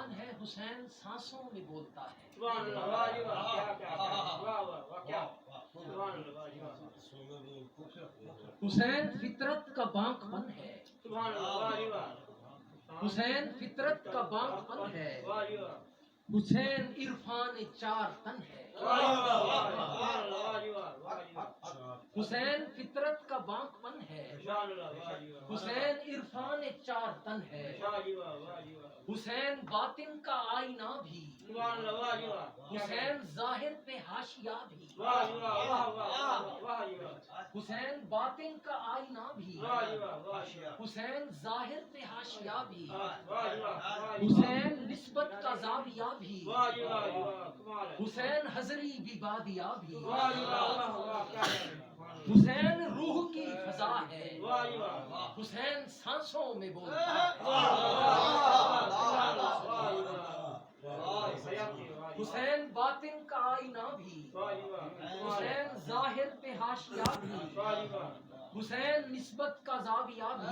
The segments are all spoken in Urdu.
عنوان ہے حسین سانسوں میں بولتا ہے. سبحان اللہ، واہ جی واہ، کیا واہ واہ واہ، کیا سبحان اللہ، واہ جی واہ. حسین فطرت کا بانک پن ہے. سبحان اللہ، واہ جی واہ. حسین فطرت کا بانک پن ہے. واہ جی واہ. حسین عرفان چار تن ہے. واہ جی واہ، سبحان اللہ، واہ جی واہ، واہ جی واہ. حسین فطرت کا بانک پن ہے. سبحان اللہ، واہ جی واہ. حسین عرفان چار تن ہے. واہ جی واہ، واہ جی واہ. حسین باطن کا آئینہ بھی. سبحان اللہ، واہ جی واہ. حسین ظاہر پہ حاشیہ بھی. واہ جی واہ، واہ واہ واہ جی واہ. حسین باطن کا آئینہ بھی. واہ جی واہ، واہ جی واہ. حسین ظاہر پہ حاشیہ بھی. واہ جی واہ، واہ جی واہ. حسین نسبت کا زاویہ بھی. واہ جی واہ، واہ کمال ہے. حسین حضری بھی بادیہ بھی. واہ جی واہ، واہ واہ، کیا ہے. حسین روح کی فضا ہے. واہ جی واہ. حسین سانسوں میں بولتا ہے. حسین باطن کا آئینہ بھی. حسین ظاہر پہ حاشیہ بھی. حسین نسبت کا زاویہ بھی.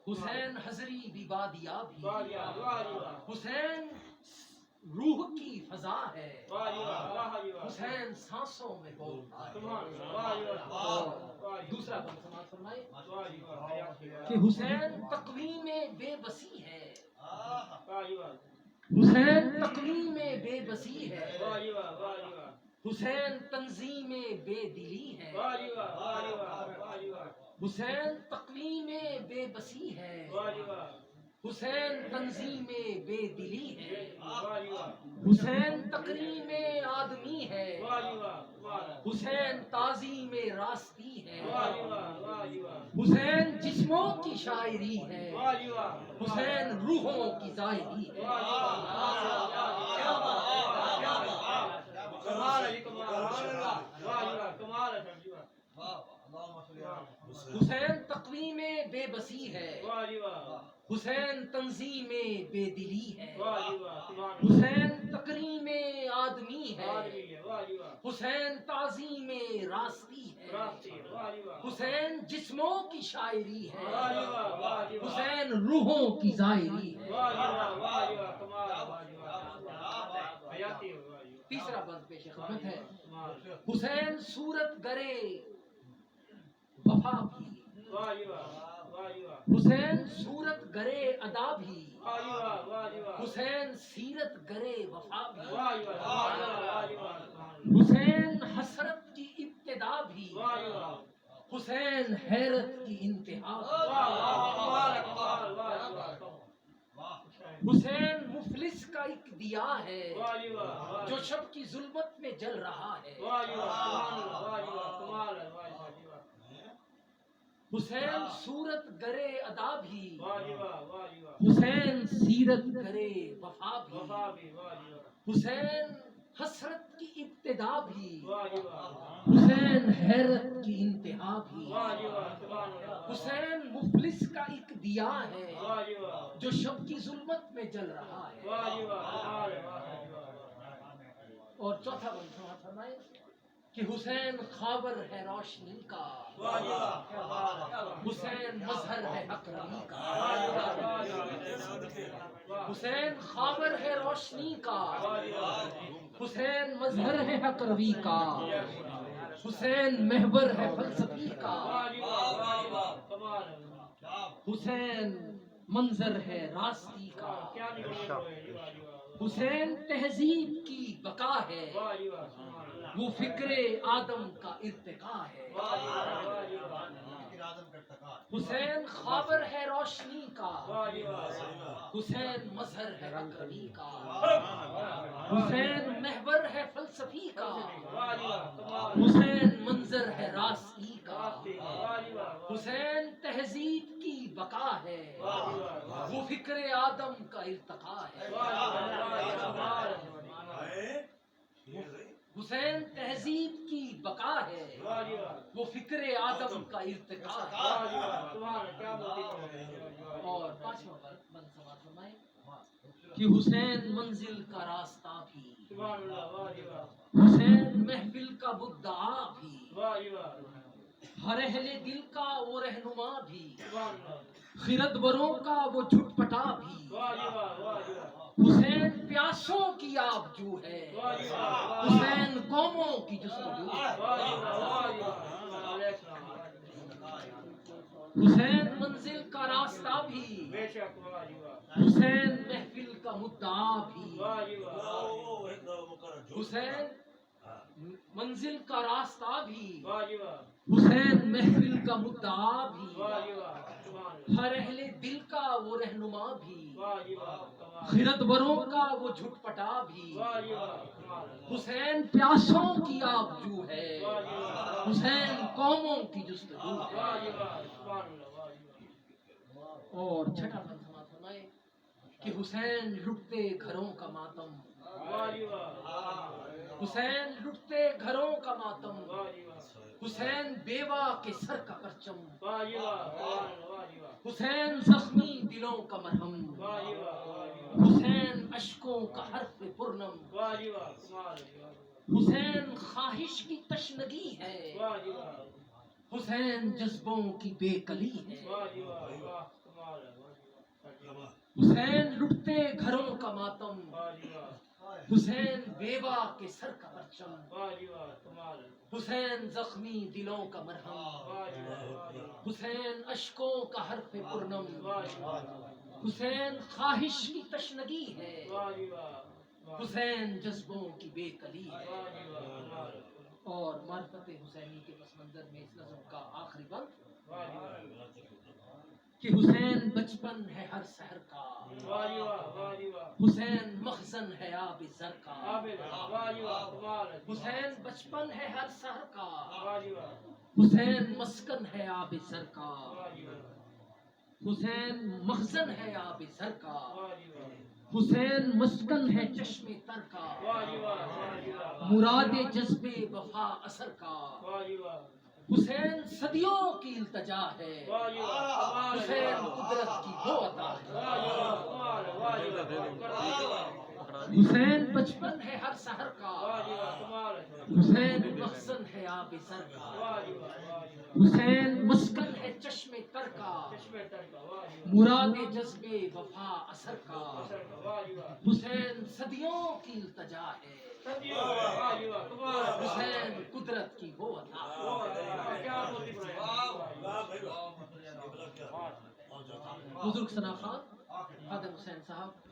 حسین حضری بھی بادیہ بھی. حسین روح کی فضا ہے. حسین سانسوں میں بولتا ہے. دوسرا بند سماعت فرمائے کہ حسین تقویم بے بسی ہے. حسین تقویم بے بسی ہے. حسین تنظیم بے دلی ہے. حسین تقویم بے بسی ہے. حسین تنظیم بے دلی ہے. حسین تقریم آدمی ہے. حسین تعظیم راستی ہے. حسین جسموں کی شاعری ہے. حسین روحوں کی ظاہری ہے. حسین تقویم بے بسی ہے. حسین تنظیم بے دلی ہے. حسین تکریم آدمی ہے. حسین تعظیم راستی ہے. حسین جسموں کی شاعری ہے. حسین روحوں کی ظاہری ہے. تیسرا بند پیش خدمت ہے. حسین صورت گرے وفا بھی. حسین صورت گرے ادا بھی. حسین سیرت گرے وفا بھی. حسین حسرت کی ابتدا بھی. حسین حیرت کی انتہا بھی. حسین مفلس کا ایک دیا ہے جو شب کی ظلمت میں جل رہا ہے. حسین صورت گرے ادا بھی. حسین سیرت گرے وفا بھی. حسین حسرت کی ابتدا بھی. حسین حیرت کی انتہا بھی. حسین مفلس کا ایک دیا ہے جو شب کی ظلمت میں جل رہا ہے. اور چوتھا بند سماعت فرمائے کہ حسین خاور ہے روشنی کا. حسین مظہر ہے حق روی کا. حسین خاور ہے روشنی کا. حسین مظہر ہے حق روی کا. حسین محور ہے فلسفی کا. حسین منظر ہے راستی کا. حسین تہذیب کی بقا ہے. وہ فکر آدم کا ارتقا ہے. حسین خاور ہے روشنی کا. حسین مظہر ہے حق روی کا. حسین محور ہے فلسفی کا. حسین منظر ہے راستی کا. حسین تہذیب کی بقا ہے. وہ فکر آدم کا ارتقا ہے. حسین تہذیب کی بقا ہے. وہ فکر آدم کا ارتقا ہے. اور پانچواں بند سماعت فرمائیں کہ حسین منزل کا راستہ بھی. حسین محفل کا مدعا بھی. ہر اہل دل کا وہ رہنما بھی. خردوروں کا وہ جھٹ پٹا بھی. حسین پیاسوں کی آبجو ہے، واہ جی واہ حسین قوموں کی جستجو، واہ جی واہ علیہ السلام حسین منزل کا راستہ بھی، بے شک واہ جی واہ حسین محفل کا مدعا بھی، واہ جی واہ حسین منزل کا راستہ بھی، واہ جی واہ حسین محفل کا مدعا بھی، واہ جی واہ سبحان اللہ ہر اہل دل کا وہ رہنما بھی، واہ جی واہ کمال خردوروں کا وہ جھٹ پٹا بھی، واہ جی واہ کمال حسین پیاسوں کی آبجو ہے، واہ جی واہ حسین قوموں کی جستجو ہے۔ واہ جی واہ سبحان اللہ واہ جی واہ اور چھٹا بند سماعت فرمائے کہ حسین لٹتے گھروں کا ماتم، واہ جی واہ حسین لٹتے گھروں کا ماتم، واہ جی واہ حسین بیوہ کے سر کا پرچم، واہ جی واہ سبحان اللہ واہ جی واہ حسین زخمی دلوں کا مرہم، واہ جی واہ واہ جی واہ حسین اشکوں کا حرف پرنم، واہ جی واہ کمال ہے واہ جی حسین خواہش کی تشنگی ہے، واہ جی واہ حسین جذبوں کی بے کلی ہے، واہ جی واہ واہ کمال ہے واہ جی واہ حسین لٹتے گھروں کا ماتم، واہ جی واہ حسین بیوہ کے سر کا پرچم، واہ جی واہ کمال ہے حسین زخمی دلوں کا مرہم، واہ جی واہ واہ جی واہ حسین اشکوں کا حرف پرنم، واہ جی واہ حسین خواہش کی تشنگی ہے، واہ جی واہ واہ حسین جذبوں کی بے کلی ہے۔ واہ جی واہ کمال ہے اور معرفت حسینی کے پس منظر میں اس نظم کا آخری بند واہ جی واہ کہ حسین بچپن ہے ہر سحر کا، واہ جی واہ واہ جی واہ حسین مخزن ہے آب زر کا، عابد واہ جی واہ کمال ہے حسین بچپن ہے ہر سحر کا، واہ جی واہ حسین مسکن ہے آب زر کا، واہ جی واہ حسین مخزن ہے آب زر کا، واہ جی واہ حسین مسکن ہے چشم تر کا، واہ جی واہ واہ جی واہ مراد جذب وفا اثر کا، واہ جی واہ حسین صدیوں کی التجا ہے، واہ جی واہ کمال ہے حسین قدرت کی وہ عطا ہے، واہ جی واہ کمال ہے واہ جی واہ حسین بچپن ہے ہر سحر کا، واہ جی واہ کمال ہے حسین مخزن ہے آب زر کا، واہ جی واہ واہ جی واہ حسین مسکن ہے چشم تر کا، چشمے تر کا واہ جی مراد جذب وفا اثر کا، واہ واہ جی واہ حسین صدیوں کی التجا ہے، سندیو واہ جی واہ کمال ہے حسین قدرت کی وہ عطا ہے۔ کیا موتی بنایا بزرگ ثنا خان خادم حسین صاحب